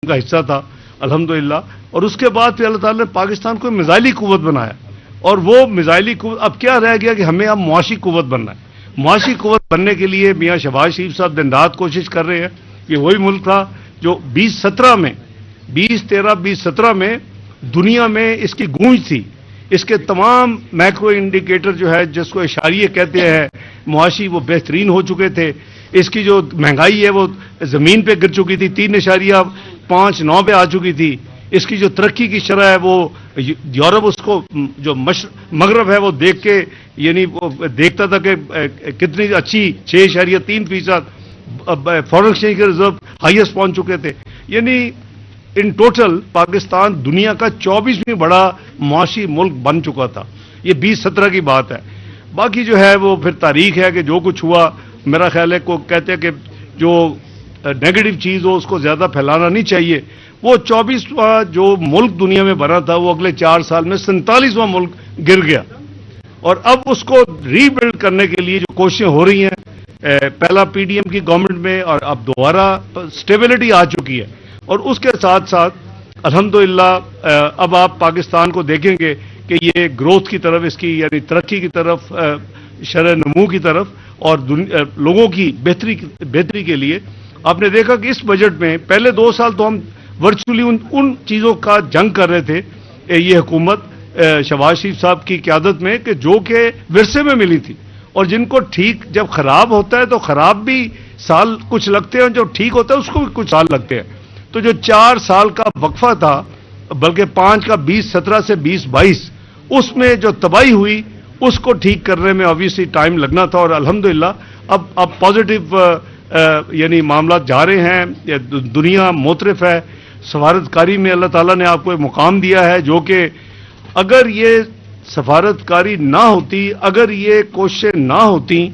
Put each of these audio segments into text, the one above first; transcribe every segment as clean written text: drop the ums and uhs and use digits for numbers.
کا حصہ تھا الحمدللہ. اور اس کے بعد پھر اللہ تعالیٰ نے پاکستان کو میزائلی قوت بنایا, اور وہ میزائلی قوت اب کیا رہ گیا کہ ہمیں اب معاشی قوت بننا ہے. معاشی قوت بننے کے لیے میاں شہباز شریف صاحب دن رات کوشش کر رہے ہیں. یہ وہی ملک تھا جو 2017 میں دنیا میں اس کی گونج تھی. اس کے تمام میکرو انڈیکیٹر جو ہے جس کو اشاریے کہتے ہیں معاشی, وہ بہترین ہو چکے تھے. اس کی جو مہنگائی ہے وہ زمین پہ گر چکی تھی, 3.59 پہ آ چکی تھی. اس کی جو ترقی کی شرح ہے وہ یورپ اس کو جو مغرب ہے وہ دیکھ کے یعنی وہ دیکھتا تھا کہ کتنی اچھی 6.3%. فارن ایکسچینج کے ریزرو ہائیسٹ پہنچ چکے تھے. یعنی ان ٹوٹل پاکستان دنیا کا 24ویں بڑا معاشی ملک بن چکا تھا. یہ 2017 کی بات ہے. باقی جو ہے وہ پھر تاریخ ہے کہ جو کچھ ہوا, میرا خیال ہے کو کہتے ہیں کہ جو نیگیٹو چیز ہو اس کو زیادہ پھیلانا نہیں چاہیے. وہ 24واں جو ملک دنیا میں بنا تھا وہ اگلے 4 سال میں 47واں ملک گر گیا. اور اب اس کو ری بلڈ کرنے کے لیے جو کوششیں ہو رہی ہیں, پہلا پی ڈی ایم کی گورنمنٹ میں اور اب دوبارہ سٹیبلٹی آ چکی ہے. اور اس کے ساتھ ساتھ الحمدللہ اب آپ پاکستان کو دیکھیں گے کہ یہ گروتھ کی طرف, اس کی یعنی ترقی کی طرف, شرح نمو کی طرف اور لوگوں کی بہتری کے لیے آپ نے دیکھا کہ اس بجٹ میں پہلے 2 سال تو ہم ورچولی ان چیزوں کا جنگ کر رہے تھے یہ حکومت شہباز شریف صاحب کی قیادت میں کہ جو کہ ورثے میں ملی تھی, اور جن کو ٹھیک جب خراب ہوتا ہے تو خراب بھی سال کچھ لگتے ہیں, جو ٹھیک ہوتا ہے اس کو بھی کچھ سال لگتے ہیں. تو جو 4 سال کا وقفہ تھا, بلکہ 5 کا 2017 سے 2022, اس میں جو تباہی ہوئی اس کو ٹھیک کرنے میں obviously ٹائم لگنا تھا. اور الحمدللہ اب پازیٹیو یعنی معاملات جا رہے ہیں. دنیا معترف ہے. سفارتکاری میں اللہ تعالیٰ نے آپ کو ایک مقام دیا ہے جو کہ اگر یہ سفارتکاری نہ ہوتی, اگر یہ کوششیں نہ ہوتی,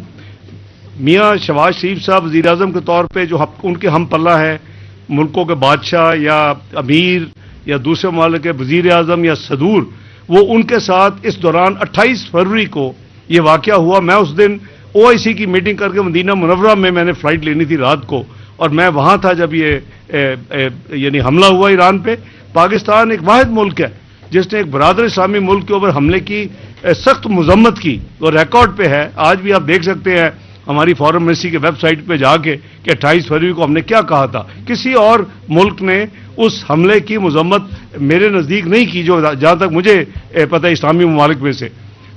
میاں شہباز شریف صاحب وزیر اعظم کے طور پہ جو ان کے ہم پلہ ہے, ملکوں کے بادشاہ یا امیر یا دوسرے ممالک کے وزیر اعظم یا صدور, وہ ان کے ساتھ اس دوران 28 فروری کو یہ واقعہ ہوا. میں اس دن OIC کی میٹنگ کر کے مدینہ منورہ میں نے فلائٹ لینی تھی رات کو, اور میں وہاں تھا جب یہ یعنی حملہ ہوا ایران پہ. پاکستان ایک واحد ملک ہے جس نے ایک برادر اسلامی ملک کے اوپر حملے کی سخت مذمت کی, اور ریکارڈ پہ ہے. آج بھی آپ دیکھ سکتے ہیں ہماری فارن منسٹری کے ویب سائٹ پہ جا کے کہ 28 فروری کو ہم نے کیا کہا تھا. کسی اور ملک نے اس حملے کی مذمت میرے نزدیک نہیں کی, جو جہاں تک مجھے پتہ ہے اسلامی ممالک میں سے.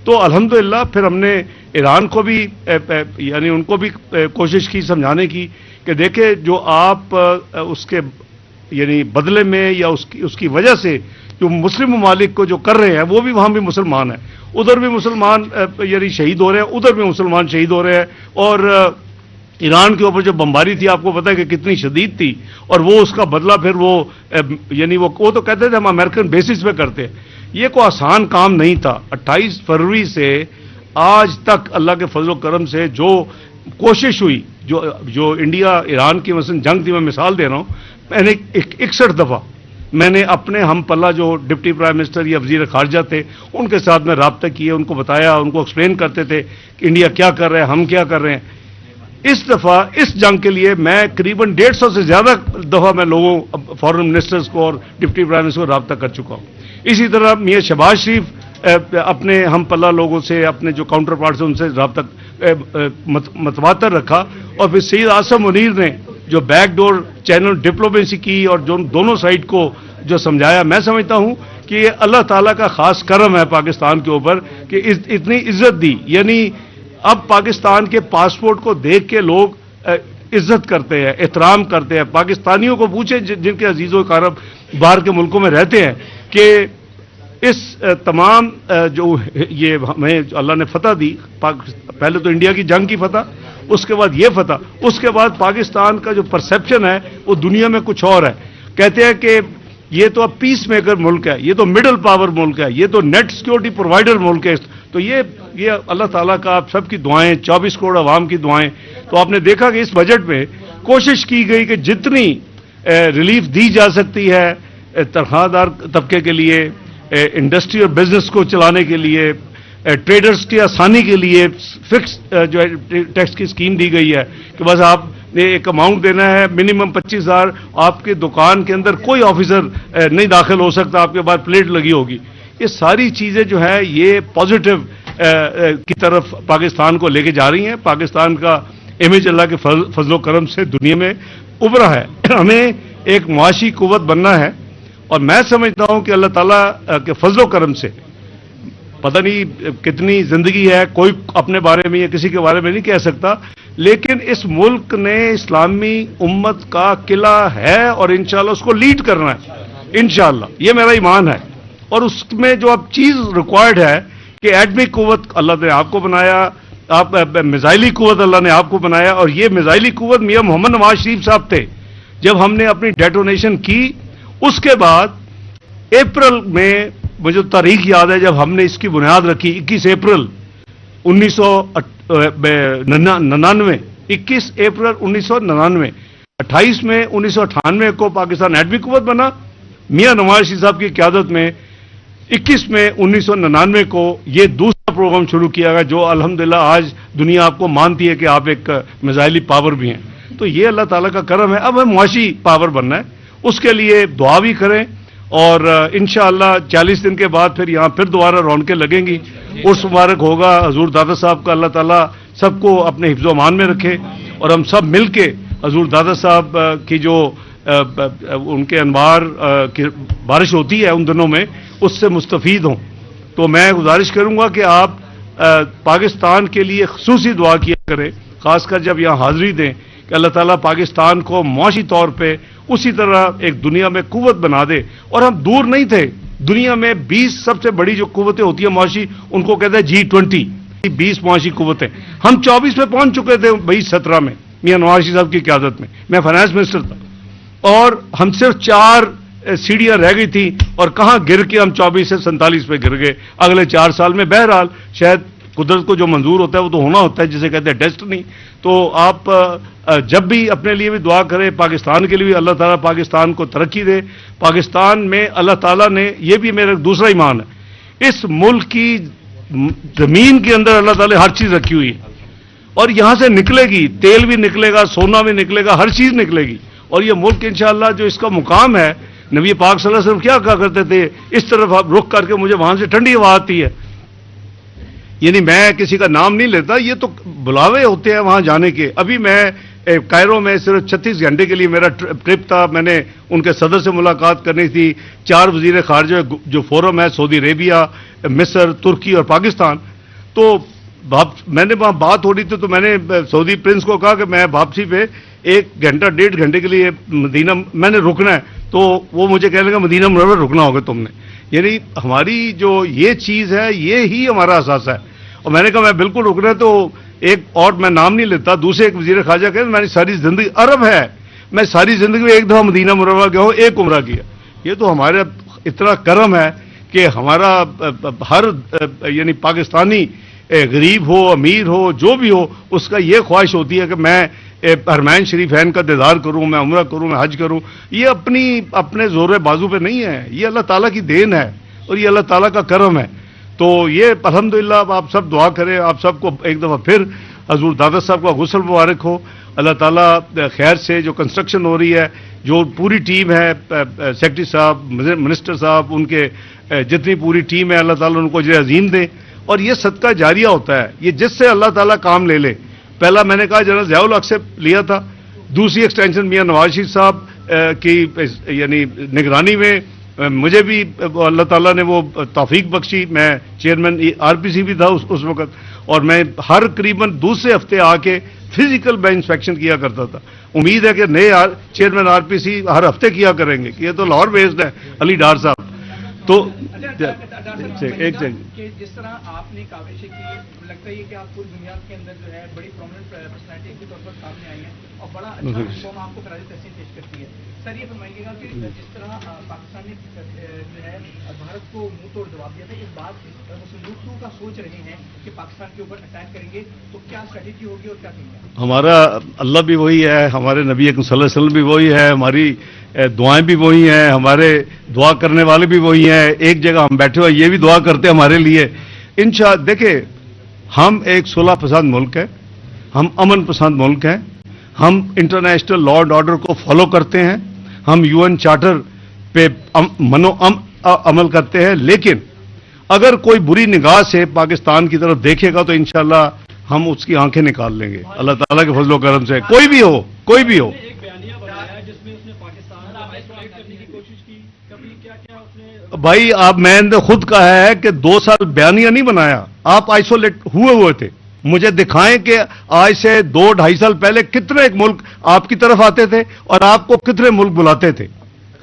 تو الحمدللہ پھر ہم نے ایران کو بھی یعنی ان کو بھی کوشش کی سمجھانے کی کہ دیکھیں جو آپ اس کے یعنی بدلے میں یا اس کی وجہ سے جو مسلم ممالک کو جو کر رہے ہیں, وہ بھی وہاں بھی مسلمان ہیں, ادھر بھی مسلمان یعنی شہید ہو رہے ہیں, ادھر بھی مسلمان شہید ہو رہے ہیں. اور ایران کے اوپر جو بمباری تھی آپ کو پتہ ہے کہ کتنی شدید تھی, اور وہ اس کا بدلہ پھر وہ یعنی وہ تو کہتے تھے ہم امریکن بیسس پہ کرتے ہیں. یہ کوئی آسان کام نہیں تھا. 28 فروری سے آج تک اللہ کے فضل و کرم سے جو کوشش ہوئی, جو انڈیا ایران کی مثلا جنگ تھی, میں مثال دے رہا ہوں, میں نے 61 دفعہ میں نے اپنے ہم پلہ جو ڈپٹی پرائم منسٹر یا وزیر خارجہ تھے ان کے ساتھ میں رابطہ کیے, ان کو بتایا, ان کو ایکسپلین کرتے تھے کہ انڈیا کیا کر رہا ہے, ہم کیا کر رہے ہیں. اس دفعہ اس جنگ کے لیے میں قریباً 150 سے زیادہ دفعہ میں لوگوں فارن منسٹرز کو اور ڈپٹی پرائم منسٹر کو رابطہ کر چکا ہوں. اسی طرح میاں شہباز شریف اپنے ہم پلہ لوگوں سے, اپنے جو کاؤنٹر پارٹ سے ان سے رابطہ متواتر رکھا. اور پھر سید آصم منیر نے جو بیک ڈور چینل ڈپلومیسی کی اور جو دونوں سائڈ کو جو سمجھایا, میں سمجھتا ہوں کہ یہ اللہ تعالیٰ کا خاص کرم ہے پاکستان کے اوپر کہ اتنی عزت دی. یعنی اب پاکستان کے پاسپورٹ کو دیکھ کے لوگ عزت کرتے ہیں, احترام کرتے ہیں. پاکستانیوں کو پوچھیں جن کے عزیز و اقارب باہر کے ملکوں میں رہتے ہیں کہ اس تمام جو یہ ہمیں اللہ نے فتح دی, پہلے تو انڈیا کی جنگ کی فتح, اس کے بعد یہ فتح, اس کے بعد پاکستان کا جو پرسیپشن ہے وہ دنیا میں کچھ اور ہے. کہتے ہیں کہ یہ تو اب پیس میکر ملک ہے, یہ تو مڈل پاور ملک ہے, یہ تو نیٹ سیکورٹی پرووائڈر ملک ہے. تو یہ اللہ تعالیٰ کا آپ سب کی دعائیں, 24 کروڑ عوام کی دعائیں. تو آپ نے دیکھا کہ اس بجٹ میں کوشش کی گئی کہ جتنی ریلیف دی جا سکتی ہے تنخواہ دار طبقے کے لیے, انڈسٹری اور بزنس کو چلانے کے لیے, ट्रेडर्स की आसानी के लिए फिक्स जो है टैक्स की स्कीम दी गई है कि बस आप ने एक अमाउंट देना है मिनिमम 25,000, आपके दुकान के अंदर कोई ऑफिसर नहीं दाखिल हो सकता, आपके पास प्लेट लगी होगी। ये सारी चीज़ें जो है ये पॉजिटिव की तरफ पाकिस्तान को लेके जा रही हैं। पाकिस्तान का इमेज अल्लाह के फजलो करम से दुनिया में उभरा है। हमें एक मुआशी कुव्वत बनना है और मैं समझता हूं कि अल्लाह ताला के फजलो करम से पता नहीं कितनी जिंदगी है, कोई अपने बारे में या किसी के बारे में नहीं कह सकता, लेकिन इस मुल्क ने इस्लामी उम्मत का किला है और इंशाल्लाह उसको लीड करना है इंशाल्लाह, ये मेरा ईमान है। और उसमें जो अब चीज रिक्वायर्ड है कि एटमी कुव्वत अल्लाह ने आपको बनाया, आप मिसाइली कुव्वत अल्लाह ने आपको बनाया, और ये मिसाइली कुव्वत मियां मोहम्मद नवाज शरीफ साहब थे जब हमने अपनी डेटोनेशन की। उसके बाद अप्रैल में मुझे तारीख याद है जब हमने इसकी बुनियाद रखी, 21 अप्रैल 1999, 21 अप्रैल 1999, 28 में 1998 को पाकिस्तान एटमी कुव्वत बना मियां नवाज शरीफ साहब की क़यादत में। 21 में 1999 को ये दूसरा प्रोग्राम शुरू किया गया जो अल्हम्दुलिल्लाह आज दुनिया आपको मानती है कि आप एक मिसाइली पावर भी हैं। तो ये अल्लाह ताला का करम है। अब हमें मुआशी पावर बनना है, उसके लिए दुआ भी करें और इंशाअल्लाह 40 दिन के बाद फिर यहाँ फिर दोबारा रौनकें लगेंगी। उर्स मुबारक होगा हजूर दादा साहब का, अल्लाह ताला सबको अपने हिफ्ज़ो अमान में रखे और हम सब मिल के हजूर दादा साहब की जो उनके अनवार की बारिश होती है उन दिनों में, उससे मुस्तफ़ीद हों। तो मैं गुजारिश करूंगा कि आप पाकिस्तान के लिए ख़ुसूसी दुआ किया करें, खासकर जब यहाँ हाज़िरी दें कि अल्लाह ताला पाकिस्तान को मुआशी तौर पे उसी तरह एक दुनिया में कुव्वत बना दे। और हम दूर नहीं थे, दुनिया में 20 सबसे बड़ी जो कुव्वतें होती है मुआशी, उनको कहते हैं G20, 20 मुआशी कुव्वतें। हम 24 पे पहुंच चुके थे 2017 में मियां नवाज शरीफ साहब की क़यादत में, मैं फाइनेंस मिनिस्टर था, और हम सिर्फ 4 सीढ़ियां रह गई थी और कहां गिर के हम 24 से 47 पे गिर गए अगले 4 साल में। बहरहाल शायद कुदरत को जो मंजूर होता है वो तो होना होता है, जिसे कहते हैं डेस्टिनी। तो आप जब भी अपने लिए भी दुआ करें, पाकिस्तान के लिए भी अल्लाह ताला पाकिस्तान को तरक्की दे। पाकिस्तान में अल्लाह ताला ने, ये भी मेरा दूसरा ईमान है, इस मुल्क की जमीन के अंदर अल्लाह ताला ने हर चीज रखी हुई है और यहां से निकलेगी, तेल भी निकलेगा, सोना भी निकलेगा, हर चीज निकलेगी। और ये मुल्क इंशाअल्लाह जो इसका मुकाम है, नबी पाक सल्लल्लाहु अलैहि वसल्लम क्या कहा करते थे, इस तरफ आप रुख करके मुझे वहां से ठंडी हवा आती है। यानी मैं किसी का नाम नहीं लेता, ये तो बुलावे होते हैं वहां जाने के। अभी मैं कायरो में सिर्फ 36 घंटे के लिए मेरा ट्रिप था, मैंने उनके सदर से मुलाकात करनी थी। 4 वजीर खारजा जो फोरम है, सऊदी अरेबिया, मिस्र, तुर्की और पाकिस्तान। तो मैंने वहां बात हो रही थी तो मैंने सऊदी प्रिंस को कहा कि मैं वापसी पे 1 घंटा 1.5 घंटे के लिए मदीना मैंने रुकना है। तो वो मुझे कहने लगा मदीना मुनव्वर रुकना होगा तुमने। यानी हमारी जो ये चीज़ है ये ही हमारा असास है। और मैंने कहा मैं बिल्कुल रुकना है। तो एक और मैं नाम नहीं लेता, दूसरे एक वजीर खारजा कहे मैंने सारी जिंदगी, अरब है, मैं सारी जिंदगी में एक दफ़ा मदीना मुनव्वर गया हूँ, एक उम्रा किया। ये तो हमारे इतना करम है कि हमारा हर यानी पाकिस्तानी गरीब हो अमीर हो जो भी हो, उसका ये ख्वाहिश होती है कि मैं हरमैन शरीफैन का दीदार करूं, मैं उम्रा करूं, मैं हज करूं। ये अपने जोर बाजू पे नहीं है, ये अल्लाह ताला की देन है और ये अल्लाह ताला का करम है। तो ये अल्हम्दुलिल्लाह आप सब दुआ करें, आप सबको एक दफ़ा फिर हजूर दादा साहब का गुस्ल मुबारक हो। अल्लाह ताला खैर से जो कंस्ट्रक्शन हो रही है, जो पूरी टीम है, सेक्रेटरी साहब, मिनिस्टर साहब, उनके जितनी पूरी टीम है, अल्लाह ताला उनको अजर अजीम दे। और ये सदका जारिया होता है, ये जिससे अल्लाह ताला काम ले ले। पहला मैंने कहा जनरल ज़ियाउल हक से लिया था, दूसरी एक्सटेंशन मियां नवाज शरीफ साहब की यानी निगरानी में मुझे भी अल्लाह ताला ने वो तौफीक बख्शी। मैं चेयरमैन आरपीसी भी था उस वक्त, और मैं हर करीबन दूसरे हफ्ते आके फिजिकल मैं इंस्पेक्शन किया करता था। उम्मीद है कि नए चेयरमैन आरपीसी हर हफ्ते किया करेंगे कि ये तो लाहौर बेस्ड है अली डार साहब। तो एक जिस तरह आपने काविश की, लगता है कि आप पूरी दुनिया के अंदर जो है बड़ी प्रोमिनेंट पर्सनैलिटी के तौर पर सामने आई हैं और बड़ा अच्छा प्लेटफॉर्म आपको करारी तहसील पेश करती है। सर ये फरमाइएगा कि जिस तरह पाकिस्तान ने जो है भारत को मुंह तोड़ जवाब दिया था, इस बात मुस्लिम लीग का सोच रहे हैं कि पाकिस्तान के ऊपर अटैक करेंगे, तो क्या स्ट्रेटेजी होगी और क्या कहेंगे? हमारा अल्लाह भी वही है, हमारे नबी अकरम सल्लल्लाहु अलैहि वसल्लम भी वही है, हमारी दुआएं भी वही हैं, हमारे दुआ करने वाले भी वही हैं। एक जगह हम बैठे हुए ये भी दुआ करते हैं हमारे लिए। इंशाअल्लाह देखिए, हम एक सुलह पसंद मुल्क है, हम अमन पसंद मुल्क हैं, हम इंटरनेशनल लॉ एंड ऑर्डर को फॉलो करते हैं, हम यूएन चार्टर पे अमल करते हैं, लेकिन अगर कोई बुरी निगाह से पाकिस्तान की तरफ देखेगा तो इंशाअल्लाह हम उसकी आंखें निकाल लेंगे, अल्लाह ताला के फजलो करम से। कोई भी हो। एक बयानिया बनाया जिसमें उसने पाकिस्तान को आइसोलेट करने की कोशिश की, कभी क्या उसने भाई आप, मैंने खुद कहा है कि 2 साल बयानिया नहीं बनाया, आप आइसोलेट हुए थे। मुझे दिखाएं कि आज से 2-2.5 साल पहले कितने एक मुल्क आपकी तरफ आते थे और आपको कितने मुल्क बुलाते थे।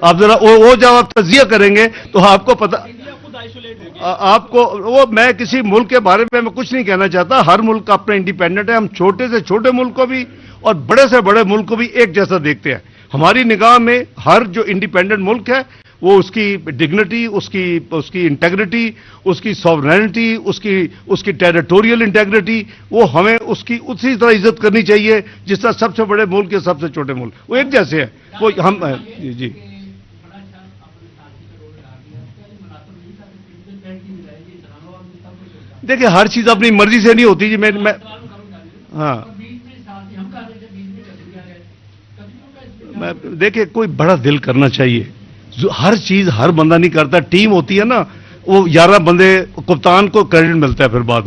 आप जरा वो जब आप तजिया करेंगे तो आपको पता, खुद आइसोलेट हो गया। आपको वो, मैं किसी मुल्क के बारे में मैं कुछ नहीं कहना चाहता, हर मुल्क का अपना इंडिपेंडेंट है। हम छोटे से छोटे मुल्क को भी और बड़े से बड़े मुल्क को भी एक जैसा देखते हैं। हमारी निगाह में हर जो इंडिपेंडेंट मुल्क है वो उसकी डिग्निटी, उसकी इंटेग्रिटी, उसकी सॉवरेनिटी, उसकी टेरिटोरियल इंटेग्रिटी, वो हमें उसकी उसी तरह इज्जत करनी चाहिए जिस तरह सबसे बड़े मुल्क या सबसे छोटे मुल्क वो एक जैसे हैं। वो हम जी देखिए, हर चीज अपनी मर्जी से नहीं होती जी। मैं हाँ, देखिए कोई बड़ा दिल करना चाहिए, हर चीज हर बंदा नहीं करता, टीम होती है ना, वो 11 बंदे, कप्तान को क्रेडिट मिलता है फिर बाद में।